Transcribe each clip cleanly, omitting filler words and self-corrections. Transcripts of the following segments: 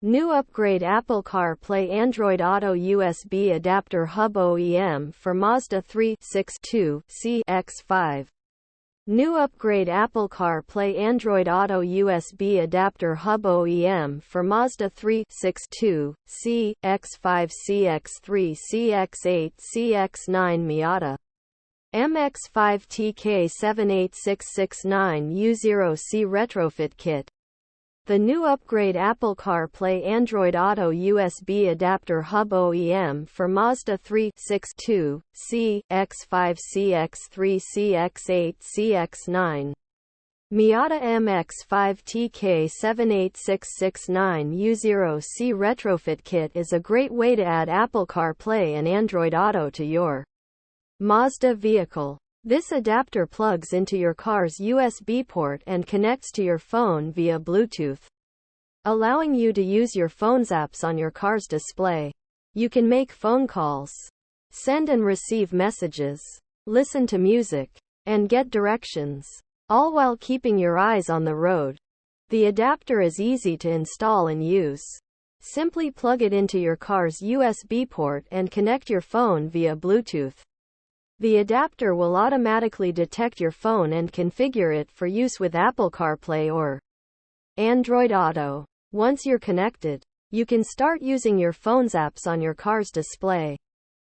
New upgrade Apple CarPlay Android Auto USB adapter hub OEM for Mazda 362 CX5. New upgrade Apple CarPlay Android Auto USB adapter hub OEM for Mazda 362 CX5 CX3 CX8 CX9 Miata MX5TK78669U0C Retrofit Kit. The new upgrade Apple CarPlay Android Auto USB adapter hub OEM for Mazda 362 CX5 CX3 CX8 CX9 Miata MX5TK78669U0C Retrofit Kit is a great way to add Apple CarPlay and Android Auto to your Mazda vehicle. This adapter plugs into your car's USB port and connects to your phone via Bluetooth, allowing you to use your phone's apps on your car's display. You can make phone calls, send and receive messages, listen to music, and get directions, all while keeping your eyes on the road. The adapter is easy to install and use. Simply plug it into your car's USB port and connect your phone via Bluetooth. The adapter will automatically detect your phone and configure it for use with Apple CarPlay or Android Auto. Once you're connected, you can start using your phone's apps on your car's display.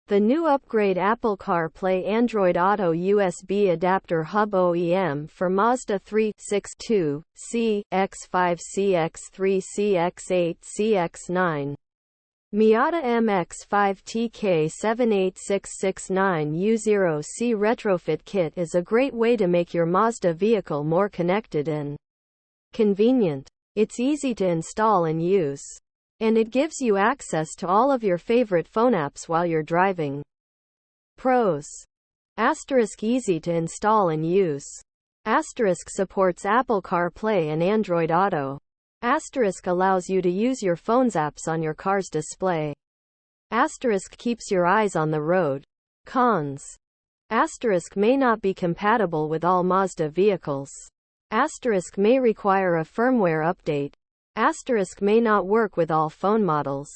The new upgrade Apple CarPlay Android Auto USB adapter hub OEM for Mazda 362 CX5 CX3 CX8 CX9 Miata MX5TK78669U0C Retrofit Kit is a great way to make your Mazda vehicle more connected and convenient. It's easy to install and use, and it gives you access to all of your favorite phone apps while you're driving. Pros. Asterisk easy to install and use. Asterisk supports Apple CarPlay and Android Auto. Asterisk allows you to use your phone's apps on your car's display. Asterisk keeps your eyes on the road. Cons. Asterisk may not be compatible with all Mazda vehicles. Asterisk may require a firmware update. Asterisk may not work with all phone models.